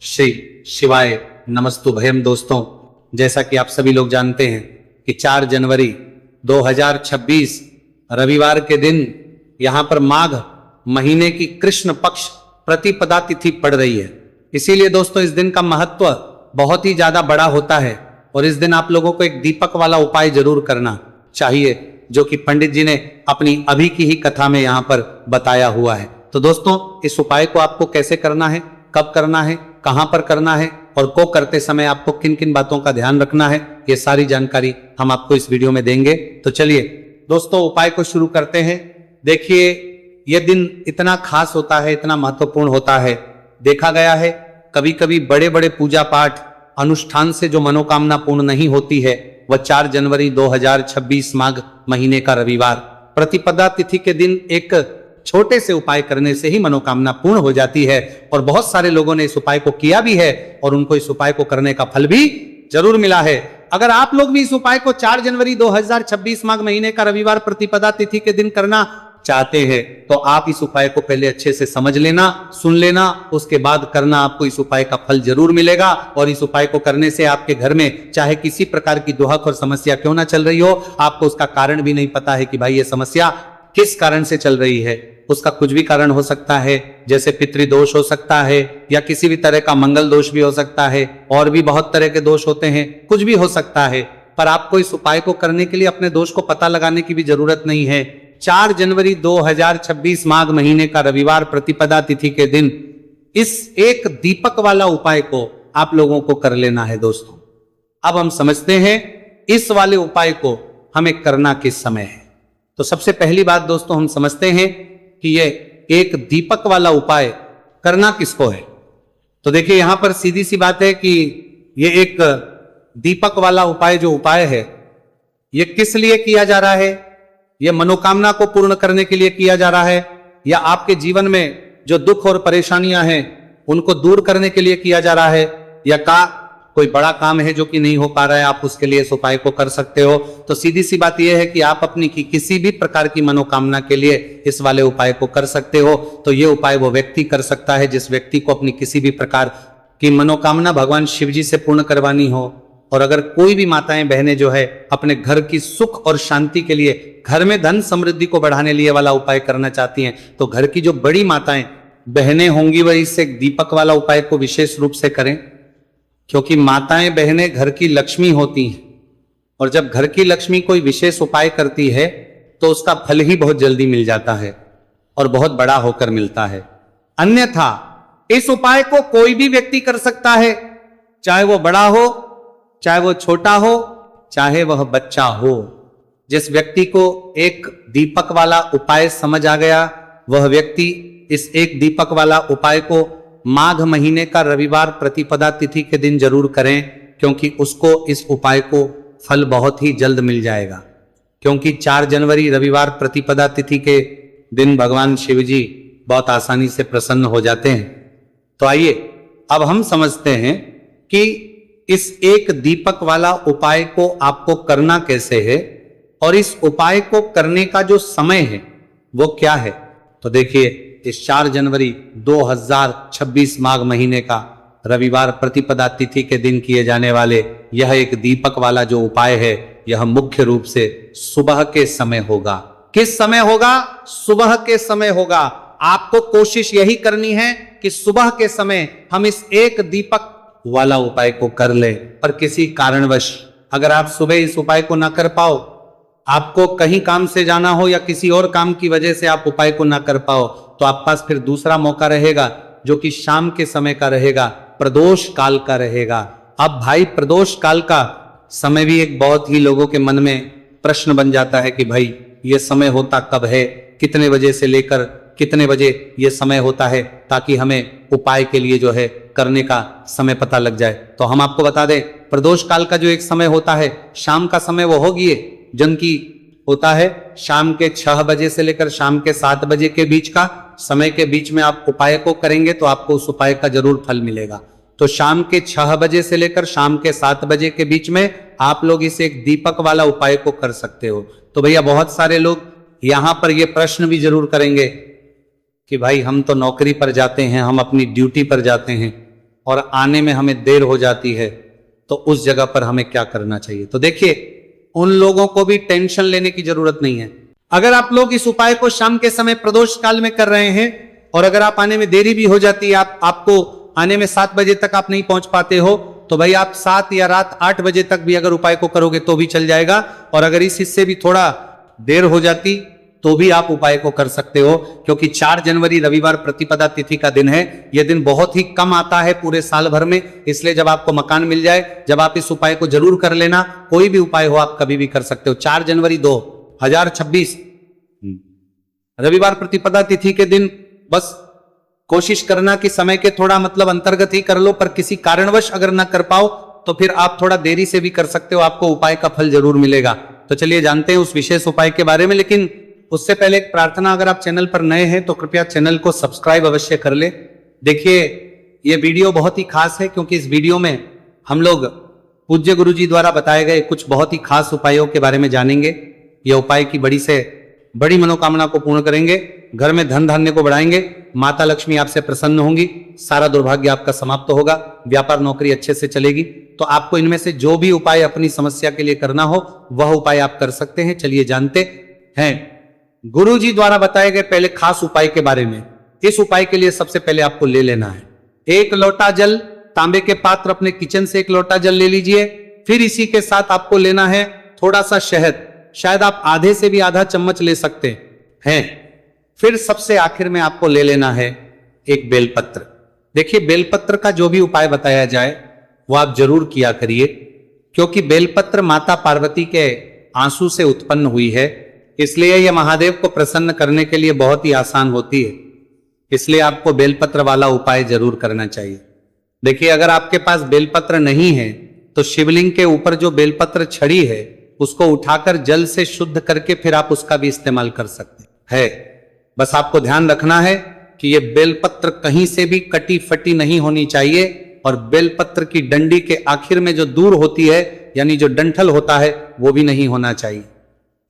श्री शिवाय नमस्तुभयम। दोस्तों, जैसा कि आप सभी लोग जानते हैं कि 4 जनवरी 2026 रविवार के दिन यहां पर माघ महीने की कृष्ण पक्ष प्रतिपदा तिथि पड़ रही है। इसीलिए दोस्तों, इस दिन का महत्व बहुत ही ज्यादा बड़ा होता है और इस दिन आप लोगों को एक दीपक वाला उपाय जरूर करना चाहिए, जो कि पंडित जी ने अपनी अभी की ही कथा में यहां पर बताया हुआ है। तो दोस्तों, इस उपाय को आपको कैसे करना है, कब करना है, कहां पर करना है और को करते समय आपको किन किन बातों का ध्यान रखना है, ये सारी जानकारी हम आपको इस वीडियो में देंगे। तो चलिए दोस्तों, उपाय को शुरू करते हैं। देखिए, यह दिन इतना खास होता है, इतना महत्वपूर्ण होता है। देखा गया है कभी कभी बड़े बड़े पूजा पाठ अनुष्ठान से जो मनोकामना पूर्ण नहीं होती है, वह 4 जनवरी 2026 माघ महीने का रविवार प्रतिपदा तिथि के दिन एक छोटे से उपाय करने से ही मनोकामना पूर्ण हो जाती है। और बहुत सारे लोगों ने इस उपाय को किया भी है और उनको इस उपाय को करने का फल भी जरूर मिला है। अगर आप लोग भी इस उपाय को 4 जनवरी 2026 माघ महीने का रविवार प्रतिपदा तिथि के दिन करना चाहते हैं, तो आप इस उपाय को पहले अच्छे से समझ लेना, सुन लेना, उसके बाद करना। आपको इस उपाय का फल जरूर मिलेगा। और इस उपाय को करने से आपके घर में चाहे किसी प्रकार की दुहक और समस्या क्यों ना चल रही हो, आपको उसका कारण भी नहीं पता है कि भाई ये समस्या किस कारण से चल रही है। उसका कुछ भी कारण हो सकता है, जैसे पितृदोष हो सकता है या किसी भी तरह का मंगल दोष भी हो सकता है, और भी बहुत तरह के दोष होते हैं, कुछ भी हो सकता है। पर आपको इस उपाय को करने के लिए अपने दोष को पता लगाने की भी जरूरत नहीं है। 4 जनवरी 2026 माघ महीने का रविवार प्रतिपदा तिथि के दिन इस एक दीपक वाला उपाय को आप लोगों को कर लेना है। दोस्तों, अब हम समझते हैं इस वाले उपाय को हमें करना किस समय है। तो सबसे पहली बात दोस्तों, हम समझते हैं कि ये एक दीपक वाला उपाय करना किसको है। तो देखिए, यहां पर सीधी सी बात है कि ये एक दीपक वाला उपाय जो उपाय है, ये किस लिए किया जा रहा है। ये मनोकामना को पूर्ण करने के लिए किया जा रहा है, या आपके जीवन में जो दुख और परेशानियां हैं उनको दूर करने के लिए किया जा रहा है, या कोई बड़ा काम है जो कि नहीं हो पा रहा है, आप उसके लिए इस उपाय को कर सकते हो। तो सीधी सी बात यह है कि आप अपनी किसी भी प्रकार की मनोकामना के लिए इस वाले उपाय को कर सकते हो। तो ये उपाय वो व्यक्ति कर सकता है जिस व्यक्ति को अपनी किसी भी प्रकार की मनोकामना भगवान शिव जी से पूर्ण करवानी हो। और अगर कोई भी माताएं बहनें जो है अपने घर की सुख और शांति के लिए, घर में धन समृद्धि को बढ़ाने लिए वाला उपाय करना चाहती हैं, तो घर की जो बड़ी माताएं बहनें होंगी वह इससे दीपक वाला उपाय को विशेष रूप से करें, क्योंकि माताएं बहनें घर की लक्ष्मी होती हैं। और जब घर की लक्ष्मी कोई विशेष उपाय करती है तो उसका फल ही बहुत जल्दी मिल जाता है और बहुत बड़ा होकर मिलता है। अन्यथा इस उपाय को कोई भी व्यक्ति कर सकता है, चाहे वो बड़ा हो, चाहे वो छोटा हो, चाहे वह बच्चा हो। जिस व्यक्ति को एक दीपक वाला उपाय समझ आ गया, वह व्यक्ति इस एक दीपक वाला उपाय को माघ महीने का रविवार प्रतिपदा तिथि के दिन जरूर करें, क्योंकि उसको इस उपाय को फल बहुत ही जल्द मिल जाएगा। क्योंकि 4 जनवरी रविवार प्रतिपदा तिथि के दिन भगवान शिव जी बहुत आसानी से प्रसन्न हो जाते हैं। तो आइए अब हम समझते हैं कि इस एक दीपक वाला उपाय को आपको करना कैसे है और इस उपाय को करने का जो समय है वो क्या है। तो देखिए, इस 4 जनवरी 2026 माघ महीने का रविवार प्रतिपदा तिथि के दिन किए जाने वाले यह एक दीपक वाला जो उपाय है, यह मुख्य रूप से सुबह के समय होगा। किस समय होगा? सुबह के समय होगा। आपको कोशिश यही करनी है कि सुबह के समय हम इस एक दीपक वाला उपाय को कर ले। पर किसी कारणवश अगर आप सुबह इस उपाय को ना कर पाओ, आपको कहीं काम से जाना हो या किसी और काम की वजह से आप उपाय को ना कर पाओ, तो आप पास फिर दूसरा मौका रहेगा, जो कि शाम के समय का रहेगा, प्रदोष काल का रहेगा। अब भाई, प्रदोष काल का समय भी एक बहुत ही लोगों के मन में प्रश्न बन जाता है कि भाई ये समय होता कब है, कितने बजे से लेकर कितने बजे ये समय होता है, ताकि हमें उपाय के लिए जो है करने का समय पता लग जाए। तो हम आपको बता दें, प्रदोष काल का जो एक समय होता है, शाम का समय, वो होगी जन की होता है शाम के 6 बजे से लेकर शाम के 7 बजे के बीच का समय के बीच में आप उपाय को करेंगे तो आपको उस उपाय का जरूर फल मिलेगा। तो शाम के 6 बजे से लेकर शाम के 7 बजे के बीच में आप लोग इस एक दीपक वाला उपाय को कर सकते हो। तो भैया, बहुत सारे लोग यहां पर ये प्रश्न भी जरूर करेंगे कि भाई हम तो नौकरी पर जाते हैं, हम अपनी ड्यूटी पर जाते हैं, और आने में हमें देर हो जाती है, तो उस जगह पर हमें क्या करना चाहिए। तो देखिए, उन लोगों को भी टेंशन लेने की जरूरत नहीं है। अगर आप लोग इस उपाय को शाम के समय प्रदोष काल में कर रहे हैं और अगर आप आने में देरी भी हो जाती है, आपको आने में 7 बजे तक आप नहीं पहुंच पाते हो, तो भाई आप 7 या रात 8 बजे तक भी अगर उपाय को करोगे तो भी चल जाएगा। और अगर इस हिस्से भी थोड़ा देर हो जाती तो भी आप उपाय को कर सकते हो, क्योंकि 4 जनवरी रविवार प्रतिपदा तिथि का दिन है। यह दिन बहुत ही कम आता है पूरे साल भर में, इसलिए जब आपको मकान मिल जाए, जब आप इस उपाय को जरूर कर लेना। कोई भी उपाय हो आप कभी भी कर सकते हो। 4 जनवरी 2026 रविवार प्रतिपदा तिथि के दिन बस कोशिश करना कि समय के थोड़ा मतलब अंतर्गत ही कर लो, पर किसी कारणवश अगर ना कर पाओ तो फिर आप थोड़ा देरी से भी कर सकते हो, आपको उपाय का फल जरूर मिलेगा। तो चलिए जानते हैं उस विशेष उपाय के बारे में। लेकिन उससे पहले एक प्रार्थना, अगर आप चैनल पर नए हैं तो कृपया चैनल को सब्सक्राइब अवश्य कर ले। देखिए, यह वीडियो बहुत ही खास है, क्योंकि इस वीडियो में हम लोग पूज्य गुरु जी द्वारा बताए गए कुछ बहुत ही खास उपायों के बारे में जानेंगे। यह उपाय की बड़ी से बड़ी मनोकामना को पूर्ण करेंगे, घर में धन धान्य को बढ़ाएंगे, माता लक्ष्मी आपसे प्रसन्न होंगी, सारा दुर्भाग्य आपका समाप्त होगा, व्यापार नौकरी अच्छे से चलेगी। तो आपको इनमें से जो भी उपाय अपनी समस्या के लिए करना हो वह उपाय आप कर सकते हैं। चलिए जानते हैं गुरु जी द्वारा बताए गए पहले खास उपाय के बारे में। इस उपाय के लिए सबसे पहले आपको ले लेना है 1 लोटा जल। तांबे के पात्र अपने किचन से 1 लोटा जल ले लीजिए। फिर इसी के साथ आपको लेना है थोड़ा सा शहद, शायद आप आधे से भी आधा चम्मच ले सकते हैं। फिर सबसे आखिर में आपको ले लेना है एक बेलपत्र। देखिए, बेलपत्र का जो भी उपाय बताया जाए वो आप जरूर किया करिए, क्योंकि बेलपत्र माता पार्वती के आंसू से उत्पन्न हुई है, इसलिए यह महादेव को प्रसन्न करने के लिए बहुत ही आसान होती है। इसलिए आपको बेलपत्र वाला उपाय जरूर करना चाहिए। देखिए, अगर आपके पास बेलपत्र नहीं है तो शिवलिंग के ऊपर जो बेलपत्र छड़ी है उसको उठाकर जल से शुद्ध करके फिर आप उसका भी इस्तेमाल कर सकते हैं। बस आपको ध्यान रखना है कि ये बेलपत्र कहीं से भी कटी फटी नहीं होनी चाहिए, और बेलपत्र की डंडी के आखिर में जो दूर होती है, यानी जो डंठल होता है, वो भी नहीं होना चाहिए।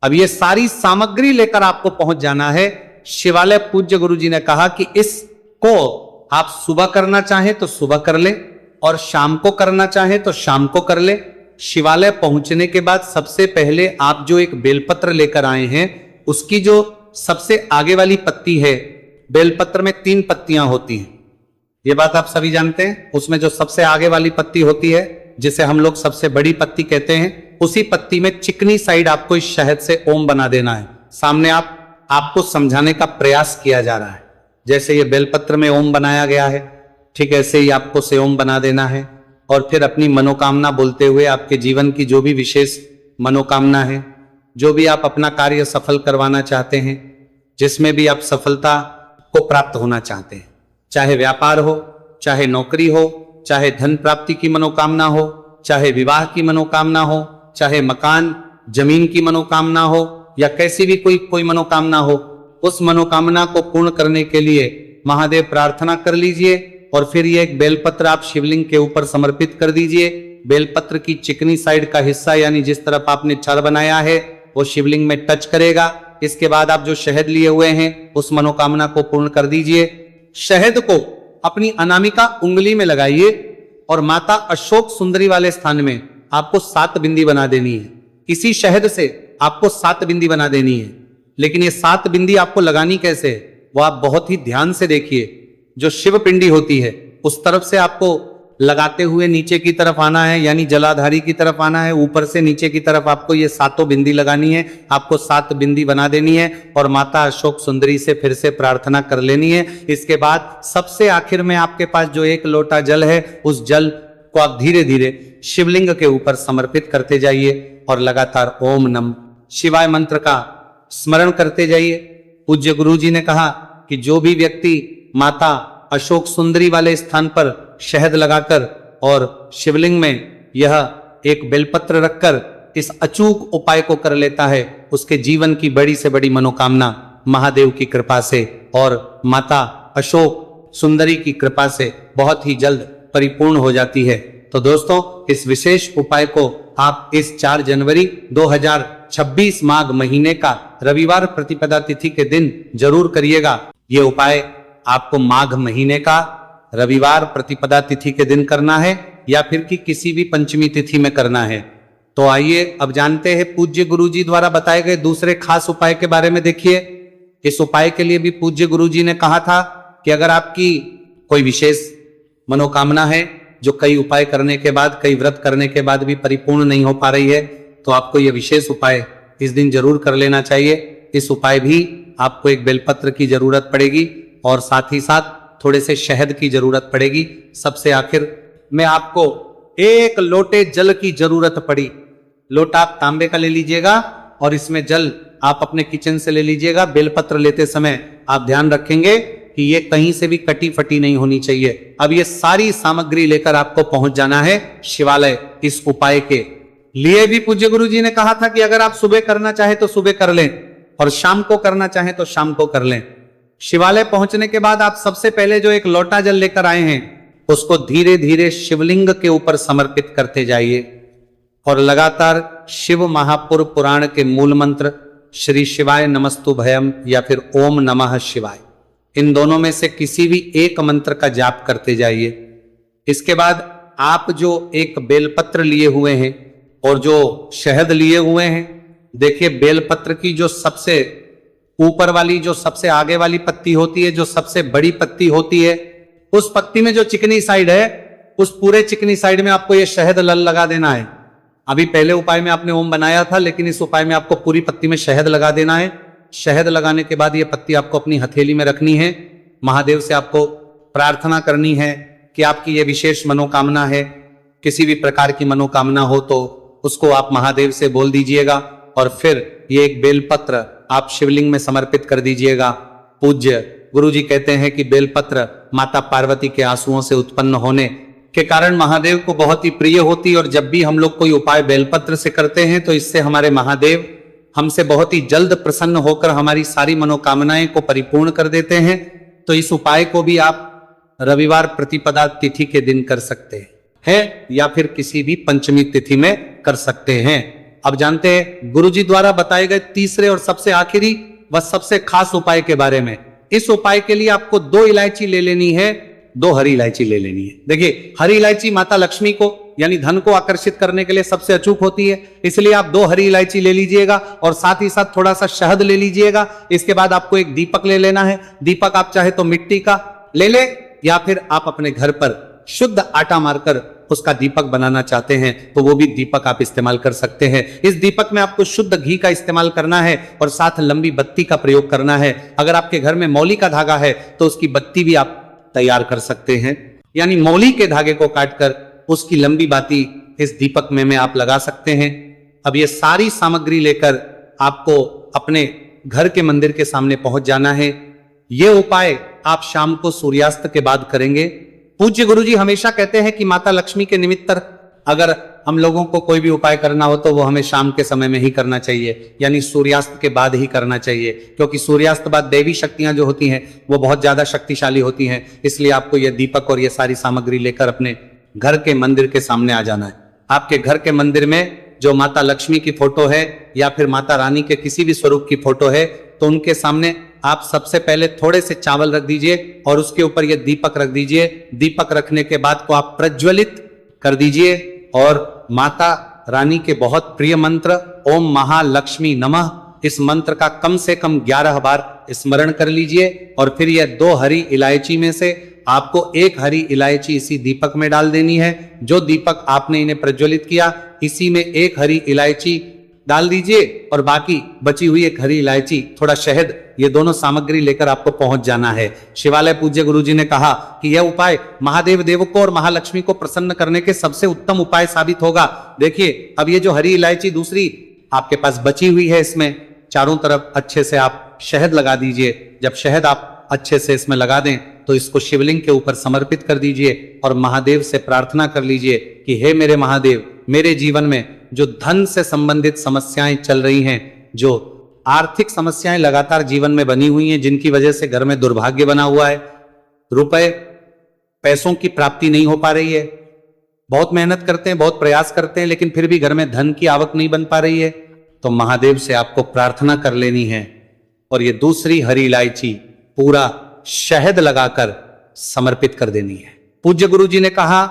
अब ये सारी सामग्री लेकर आपको पहुंच जाना है शिवालय। पूज्य गुरु जी ने कहा कि इसको आप सुबह करना चाहें तो सुबह कर ले, और शाम को करना चाहें तो शाम को कर ले। शिवालय पहुंचने के बाद सबसे पहले आप जो एक बेलपत्र लेकर आए हैं उसकी जो सबसे आगे वाली पत्ती है, बेलपत्र में 3 पत्तियां होती हैं, ये बात आप सभी जानते हैं। उसमें जो सबसे आगे वाली पत्ती होती है, जिसे हम लोग सबसे बड़ी पत्ती कहते हैं, उसी पत्ती में चिकनी साइड आपको इस शहद से ओम बना देना है। सामने आपको समझाने का प्रयास किया जा रहा है। जैसे ये बेलपत्र में ओम बनाया गया है, ठीक ऐसे ही आपको से ओम बना देना है, और फिर अपनी मनोकामना बोलते हुए आपके जीवन की जो भी विशेष मनोकामना है, जो भी आप अपना कार्य सफल करवाना चाहते हैं, जिसमें भी आप सफलता को प्राप्त होना चाहते हैं, चाहे व्यापार हो, चाहे नौकरी हो, चाहे धन प्राप्ति की मनोकामना हो, चाहे विवाह की मनोकामना हो, चाहे मकान जमीन की मनोकामना हो, या कैसी भी कोई मनोकामना हो, उस मनोकामना को पूर्ण करने के लिए महादेव प्रार्थना कर लीजिए। और फिर ये एक बेलपत्र आप शिवलिंग के ऊपर समर्पित कर दीजिए। बेलपत्र की चिकनी साइड का हिस्सा, यानी जिस तरफ आपने छड़ बनाया है, वो शिवलिंग में टच करेगा। इसके बाद आप जो शहद लिए हुए हैं उस मनोकामना को पूर्ण कर दीजिए। शहद को अपनी अनामिका उंगली में लगाइए और माता अशोक सुंदरी वाले स्थान में आपको 7 बिंदी बना देनी है। इसी शहद से आपको 7 बिंदी बना देनी है। लेकिन ये 7 बिंदी आपको लगानी कैसे, वो आप बहुत ही ध्यान से देखिए। जो शिव पिंडी होती है उस तरफ से आपको लगाते हुए नीचे की तरफ आना है, यानी जलाधारी की तरफ आना है। ऊपर से नीचे की तरफ आपको ये 7 बिंदी लगानी है। आपको 7 बिंदी बना देनी है और माता अशोक सुंदरी से फिर से प्रार्थना कर लेनी है। इसके बाद सबसे आखिर में आपके पास जो 1 लोटा जल है, उस जल को आप धीरे धीरे शिवलिंग के ऊपर समर्पित करते जाइए और लगातार ओम नमः शिवाय मंत्र का स्मरण करते जाइए। पूज्य गुरु जी ने कहा कि जो भी व्यक्ति माता अशोक सुंदरी वाले स्थान पर शहद लगाकर और शिवलिंग में यह एक बेलपत्र रखकर इस अचूक उपाय को कर लेता है, उसके जीवन की बड़ी से बड़ी मनोकामना महादेव की कृपा से और माता अशोक सुंदरी की कृपा से बहुत ही जल्द परिपूर्ण हो जाती है। तो दोस्तों, इस विशेष उपाय को आप इस 4 जनवरी 2026 माघ महीने का रविवार प्रतिपदा तिथि के दिन जरूर करिएगा। ये उपाय आपको माघ महीने का रविवार प्रतिपदा तिथि के दिन करना है या फिर कि किसी भी पंचमी तिथि में करना है। तो आइए अब जानते हैं पूज्य गुरुजी द्वारा बताए गए दूसरे खास उपाय के बारे में। देखिए, इस उपाय के लिए भी पूज्य गुरुजी ने कहा था कि अगर आपकी कोई विशेष मनोकामना है जो कई उपाय करने के बाद, कई व्रत करने के बाद भी परिपूर्ण नहीं हो पा रही है, तो आपको यह विशेष उपाय इस दिन जरूर कर लेना चाहिए। इस उपाय भी आपको एक बेलपत्र की जरूरत पड़ेगी और साथ ही साथ थोड़े से शहद की जरूरत पड़ेगी। सबसे आखिर में आपको एक लोटे जल की जरूरत पड़ी। लोटा आप तांबे का ले लीजिएगा और इसमें जल आप अपने किचन से ले लीजिएगा। बेलपत्र लेते समय आप ध्यान रखेंगे कि ये कहीं से भी कटी फटी नहीं होनी चाहिए। अब ये सारी सामग्री लेकर आपको पहुंच जाना है शिवालय। इस उपाय के लिए भी पूज्य गुरु जी ने कहा था कि अगर आप सुबह करना चाहे तो सुबह कर लें और शाम को करना चाहे तो शाम को कर लें। शिवालय पहुंचने के बाद आप सबसे पहले जो एक लोटा जल लेकर आए हैं उसको धीरे धीरे शिवलिंग के ऊपर समर्पित करते जाइए और लगातार शिव महापुर पुराण के मूल मंत्र श्री शिवाय नमस्तु भयम या फिर ओम नमः शिवाय, इन दोनों में से किसी भी एक मंत्र का जाप करते जाइए। इसके बाद आप जो एक बेलपत्र लिए हुए हैं और जो शहद लिए हुए हैं, देखिए बेलपत्र की जो सबसे ऊपर वाली, जो सबसे आगे वाली पत्ती होती है, जो सबसे बड़ी पत्ती होती है, उस पत्ती में जो चिकनी साइड है, उस पूरे चिकनी साइड में आपको यह शहद लगा देना है। अभी पहले उपाय में आपने ओम बनाया था, लेकिन इस उपाय में आपको पूरी पत्ती में शहद लगा देना है। शहद लगाने के बाद यह पत्ती आपको अपनी हथेली में रखनी है। महादेव से आपको प्रार्थना करनी है कि आपकी यह विशेष मनोकामना है, किसी भी प्रकार की मनोकामना हो तो उसको आप महादेव से बोल दीजिएगा और फिर ये एक बेलपत्र आप शिवलिंग में समर्पित कर दीजिएगा। पूज्य गुरुजी कहते हैं कि बेलपत्र माता पार्वती के आंसुओं से उत्पन्न होने के कारण महादेव को बहुत ही प्रिय होती है और जब भी हम लोग कोई उपाय बेलपत्र से करते हैं तो इससे हमारे महादेव हमसे बहुत ही जल्द प्रसन्न होकर हमारी सारी मनोकामनाएं को परिपूर्ण कर देते हैं। तो इस उपाय को भी आप रविवार प्रतिपदा तिथि के दिन कर सकते हैं या फिर किसी भी पंचमी तिथि में कर सकते हैं। अब जानते हैं गुरुजी द्वारा बताए गए तीसरे और सबसे आखिरी व सबसे खास उपाय के बारे में। इस उपाय के लिए आपको 2 इलायची ले लेनी है, 2 हरी इलायची ले लेनी है। देखिए, हरी इलायची माता लक्ष्मी को यानी धन को आकर्षित करने के लिए सबसे अचूक होती है, इसलिए आप 2 हरी इलायची ले लीजिएगा और साथ ही साथ थोड़ा सा शहद ले लीजिएगा। इसके बाद आपको एक दीपक ले लेना है। दीपक आप चाहे तो मिट्टी का ले ले या फिर आप अपने घर पर शुद्ध आटा मारकर उसका दीपक बनाना चाहते हैं तो वो भी दीपक आप इस्तेमाल कर सकते हैं। इस दीपक में आपको शुद्ध घी का इस्तेमाल करना है और साथ लंबी बत्ती का प्रयोग करना है। अगर आपके घर में मौली का धागा है तो उसकी बत्ती भी आप तैयार कर सकते हैं, यानी मौली के धागे को काटकर उसकी लंबी बाती इस दीपक में आप लगा सकते हैं। अब ये सारी सामग्री लेकर आपको अपने घर के मंदिर के सामने पहुंच जाना है। ये उपाय आप शाम को सूर्यास्त के बाद करेंगे। पूज्य गुरुजी हमेशा कहते हैं कि माता लक्ष्मी के निमित्त अगर हम लोगों को कोई भी उपाय करना हो तो वो हमें शाम के समय में ही करना चाहिए, यानी सूर्यास्त के बाद ही करना चाहिए, क्योंकि सूर्यास्त बाद देवी शक्तियां जो होती हैं वो बहुत ज्यादा शक्तिशाली होती हैं। इसलिए आपको यह दीपक और ये सारी सामग्री लेकर अपने घर के मंदिर के सामने आ जाना है। आपके घर के मंदिर में जो माता लक्ष्मी की फोटो है या फिर माता रानी के किसी भी स्वरूप की फोटो है तो उनके सामने आप सबसे पहले थोड़े से चावल रख दीजिए और उसके ऊपर यह दीपक रख दीजिए। दीपक रखने के बाद को आप प्रज्वलित कर दीजिए और माता रानी के बहुत प्रिय मंत्र ओम महालक्ष्मी नमः, इस मंत्र का कम से कम 11 बार स्मरण कर लीजिए और फिर यह 2 हरी इलायची में से आपको 1 हरी इलायची इसी दीपक में डाल देनी है। जो दीपक आपने इन्हें प्रज्वलित किया इसी में 1 हरी इलायची डाल दीजिए और बाकी बची हुई 1 हरी इलायची, थोड़ा शहद, ये दोनों सामग्री लेकर आपको पहुंच जाना है शिवालय। पूज्य गुरुजी ने कहा कि यह उपाय महादेव देव को और महालक्ष्मी को प्रसन्न करने के सबसे उत्तम उपाय साबित होगा। देखिए, अब ये जो हरी इलायची दूसरी आपके पास बची हुई है, इसमें चारों तरफ अच्छे से आप शहद लगा दीजिए। जब शहद आप अच्छे से इसमें लगा दें तो इसको शिवलिंग के ऊपर समर्पित कर दीजिए और महादेव से प्रार्थना कर लीजिए कि हे मेरे महादेव, मेरे जीवन में जो धन से संबंधित समस्याएं चल रही हैं, जो आर्थिक समस्याएं लगातार जीवन में बनी हुई हैं, जिनकी वजह से घर में दुर्भाग्य बना हुआ है, रुपए पैसों की प्राप्ति नहीं हो पा रही है, बहुत मेहनत करते हैं, बहुत प्रयास करते हैं, लेकिन फिर भी घर में धन की आवक नहीं बन पा रही है, तो महादेव से आपको प्रार्थना कर लेनी है और ये दूसरी हरी इलायची पूरा शहद लगाकर समर्पित कर देनी है। पूज्य गुरु जी ने कहा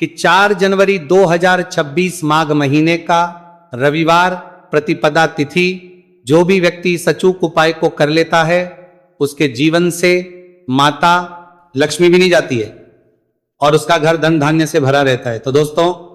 कि 4 जनवरी 2026 माघ महीने का रविवार प्रतिपदा तिथि जो भी व्यक्ति इस अचूक उपाय को कर लेता है उसके जीवन से माता लक्ष्मी भी नहीं जाती है और उसका घर धन धान्य से भरा रहता है। तो दोस्तों